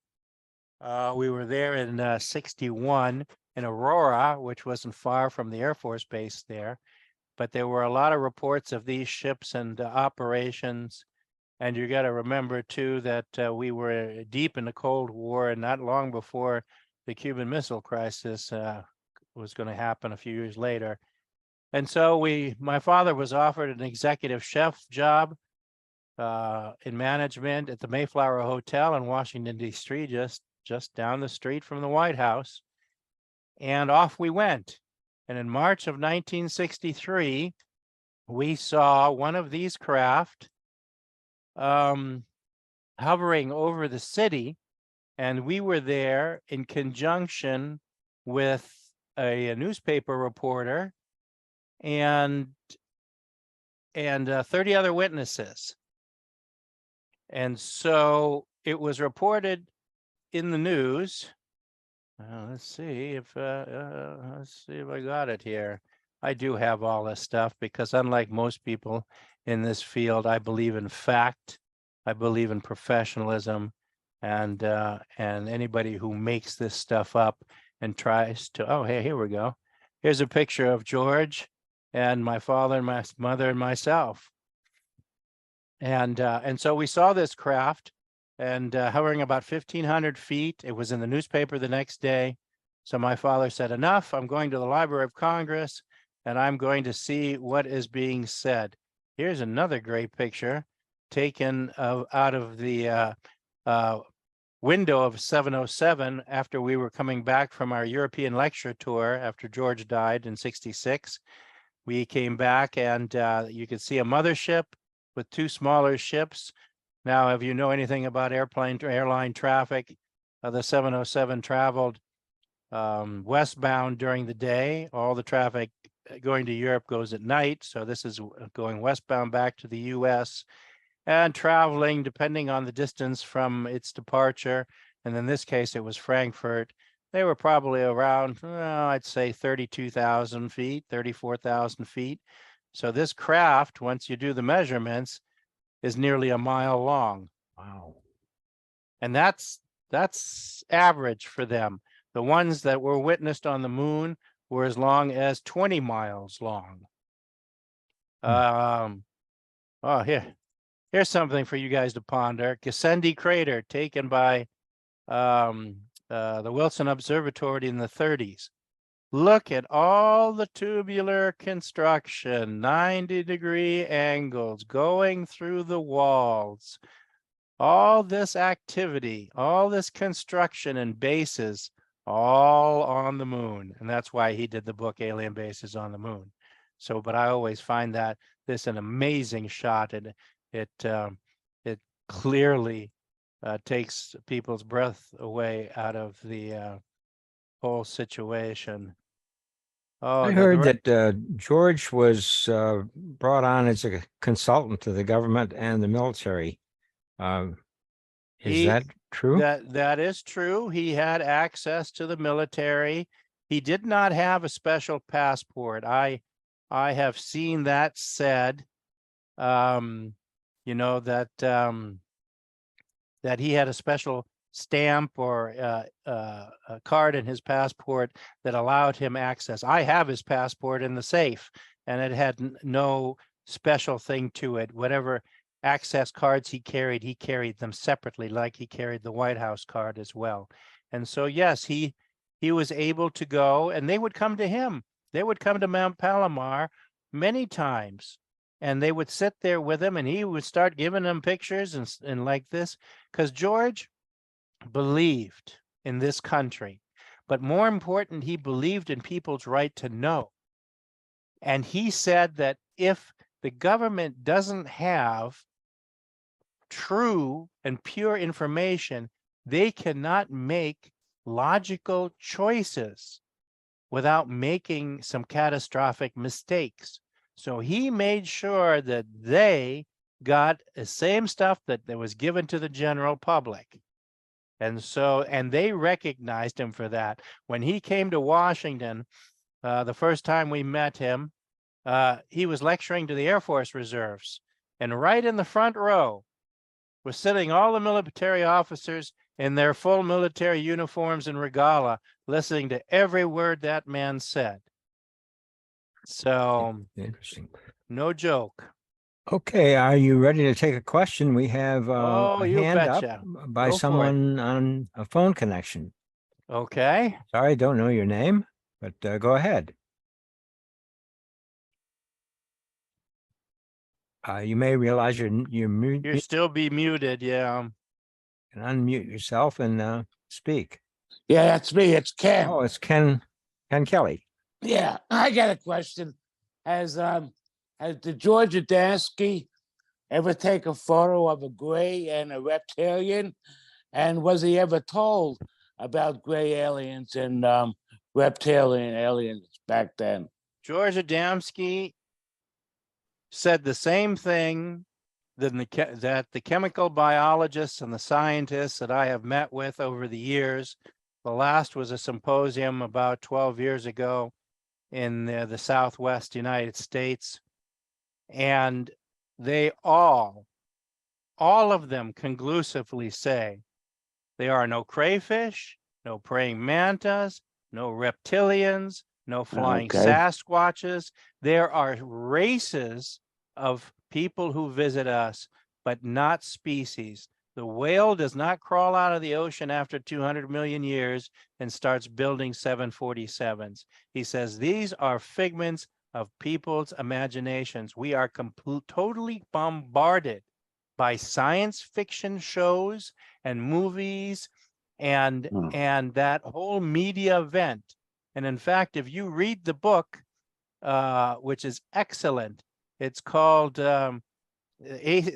We were there in 61 in Aurora, which wasn't far from the Air Force Base there. But there were a lot of reports of these ships and operations. And you got to remember, too, that we were deep in the Cold War and not long before the Cuban Missile Crisis was going to happen a few years later. And so my father was offered an executive chef job in management at the Mayflower Hotel in Washington, D.C., just down the street from the White House. And off we went. And in March of 1963, we saw one of these craft hovering over the city, and we were there in conjunction with a newspaper reporter and 30 other witnesses. And so it was reported in the news. Let's see if I got it here. I do have all this stuff because, unlike most people in this field, I believe in fact. I believe in professionalism, and anybody who makes this stuff up and tries to. Oh, hey, here we go. Here's a picture of George and my father and my mother and myself. And so we saw this craft and hovering about 1,500 feet. It was in the newspaper the next day. So my father said, enough, I'm going to the Library of Congress and I'm going to see what is being said. Here's another great picture taken out of the window of 707 after we were coming back from our European lecture tour after George died in 66. We came back and you could see a mothership with two smaller ships. Now, if you know anything about airline traffic, the 707 traveled westbound during the day. All the traffic going to Europe goes at night. So this is going westbound back to the US and traveling depending on the distance from its departure. And in this case, it was Frankfurt. They were probably around, I'd say 32,000 feet, 34,000 feet. So this craft, once you do the measurements, is nearly a mile long.
Wow.
And that's average for them. The ones that were witnessed on the moon were as long as 20 miles long. Oh, here's something for you guys to ponder. Gassendi crater taken by the Wilson Observatory in the 30s. Look at all the tubular construction, 90-degree angles going through the walls. All this activity, all this construction and bases, all on the moon. And that's why he did the book Alien Bases on the Moon. So, but I always find that this an amazing shot, and it clearly takes people's breath away out of the whole situation. Oh,
I
the
heard
direct-
that George was brought on as a consultant to the government and the military. Um, Is
He-
that true?
that is true. He had access to the military. He did not have a special passport. I have seen that said. You know, that he had a special stamp or a card in his passport that allowed him access. I have his passport in the safe, and it had no special thing to it. Whatever access cards he carried them separately, like he carried the White House card as well. And so, yes, he was able to go, and they would come to him. They would come to Mount Palomar many times, and they would sit there with him, and he would start giving them pictures and like this, because George believed in this country, but more important, he believed in people's right to know. And he said that if the government doesn't have true and pure information, they cannot make logical choices without making some catastrophic mistakes. So he made sure that they got the same stuff that was given to the general public. And so, and they recognized him for that. When he came to Washington, the first time we met him, he was lecturing to the Air Force Reserves. And right in the front row was sitting all the military officers in their full military uniforms and regala, listening to every word that man said. So,
Interesting.
no joke.
Okay, are you ready to take a question? We have
Oh,
a
you
hand up
betcha.
by
Go for it.
someone on a phone connection.
Okay.
Sorry, I don't know your name, but go ahead. You may realize you're
You're still be muted. Yeah.
can unmute yourself and speak.
Yeah, that's me. It's Ken.
Oh, it's Ken Kelly.
Yeah, I got a question. Has the George Adamski ever take a photo of a gray and a reptilian? And was he ever told about gray aliens and reptilian aliens back then?
George Adamski said the same thing that the chemical biologists and the scientists that I have met with over the years. The last was a symposium about 12 years ago in the Southwest United States. And they all of them conclusively say there are no crayfish, no praying mantas, no reptilians, no flying
Okay.
Sasquatches. There are races of people who visit us, but not species. The whale does not crawl out of the ocean after 200 million years and starts building 747s. He says these are figments of people's imaginations. We are totally bombarded by science fiction shows and movies and that whole media event. And in fact, if you read the book, which is excellent, it's called The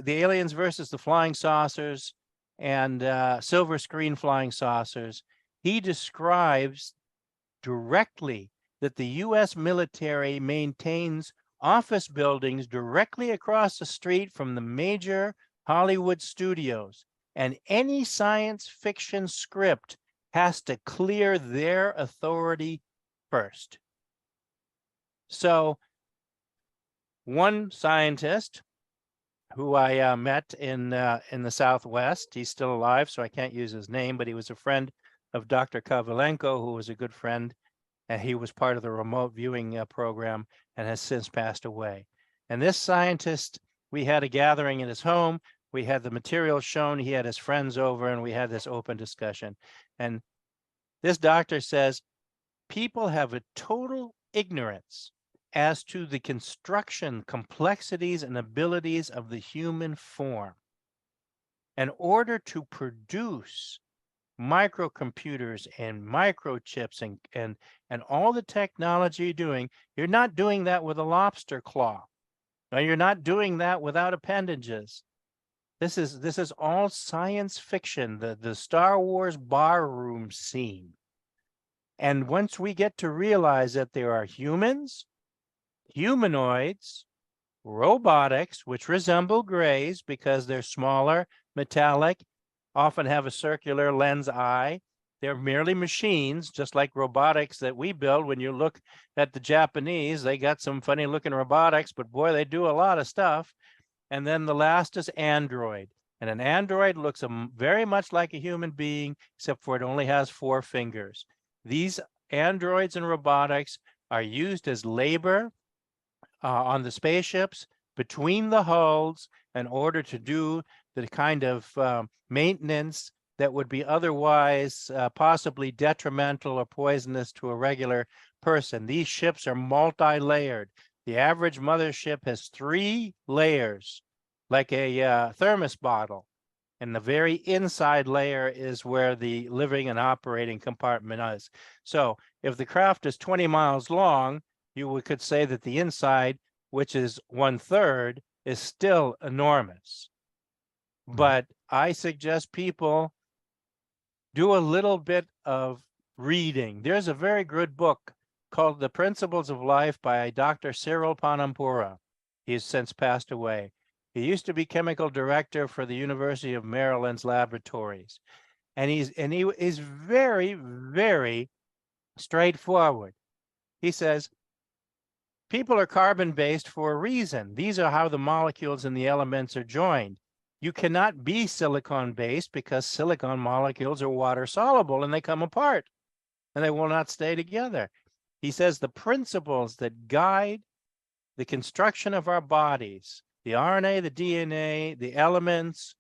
Aliens versus the Flying Saucers and Silver Screen Flying Saucers. He describes directly that the US military maintains office buildings directly across the street from the major Hollywood studios, and any science fiction script has to clear their authority first. So one scientist who I met in the Southwest, he's still alive, so I can't use his name, but he was a friend of Dr. Kovalenko, who was a good friend, and he was part of the remote viewing program and has since passed away. And this scientist, we had a gathering in his home. We had the material shown. He had his friends over, and we had this open discussion. And this doctor says people have a total ignorance as to the construction, complexities, and abilities of the human form. In order to produce microcomputers and microchips and all the technology you're doing, you're not doing that with a lobster claw. No, you're not doing that without appendages. This is all science fiction, the Star Wars barroom scene. And once we get to realize that there are humans, humanoids, robotics, which resemble grays because they're smaller, metallic, often have a circular lens eye. They're merely machines, just like robotics that we build. When you look at the Japanese, they got some funny looking robotics, but boy, they do a lot of stuff. And then the last is Android. And an Android looks very much like a human being, except for it only has 4 fingers. These androids and robotics are used as labor on the spaceships between the hulls in order to do the kind of maintenance that would be otherwise possibly detrimental or poisonous to a regular person. These ships are multi-layered. The average mothership has 3 layers, like a thermos bottle. And the very inside layer is where the living and operating compartment is. So if the craft is 20 miles long, could say that the inside, which is 1/3, is still enormous. But I suggest people do a little bit of reading. There's a very good book called The Principles of Life by Dr. Cyril Panampura. He has since passed away. He used to be chemical director for the University of Maryland's laboratories. And he is very, very straightforward. He says, people are carbon-based for a reason. These are how the molecules in the elements are joined. You cannot be silicon-based because silicon molecules are water-soluble and they come apart and they will not stay together. He says the principles that guide the construction of our bodies, the RNA, the DNA, the elements,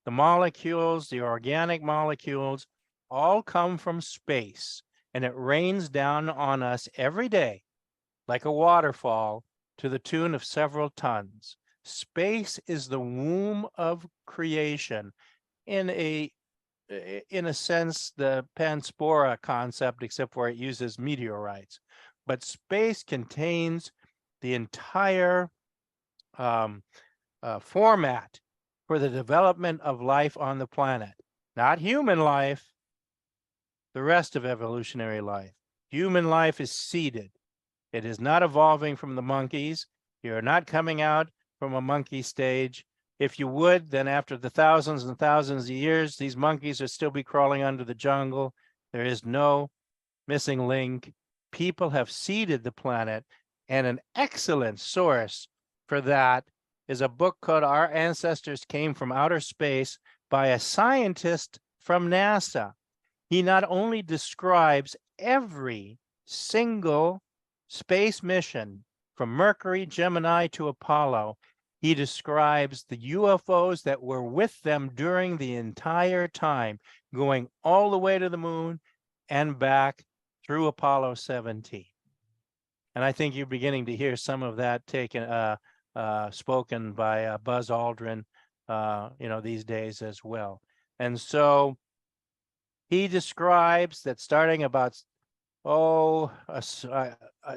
the molecules, the organic molecules, all come from space, and it rains down on us every day like a waterfall to the tune of several tons. Space is the womb of creation. In a sense, the Panspora concept, except where it uses meteorites. But space contains the entire format for the development of life on the planet. Not human life, the rest of evolutionary life. Human life is seeded. It is not evolving from the monkeys. You're not coming out from a monkey stage. If you would, then after the thousands and thousands of years, these monkeys would still be crawling under the jungle. There is no missing link. People have seeded the planet, and an excellent source for that is a book called Our Ancestors Came from Outer Space by a scientist from NASA. He not only describes every single space mission from Mercury, Gemini to Apollo, he describes the UFOs that were with them during the entire time, going all the way to the moon and back through Apollo 17. And I think you're beginning to hear some of that spoken by Buzz Aldrin, these days as well. And so he describes that starting about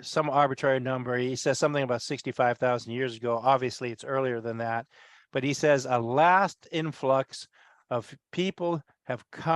some arbitrary number. He says something about 65,000 years ago. Obviously, it's earlier than that. But he says a last influx of people have come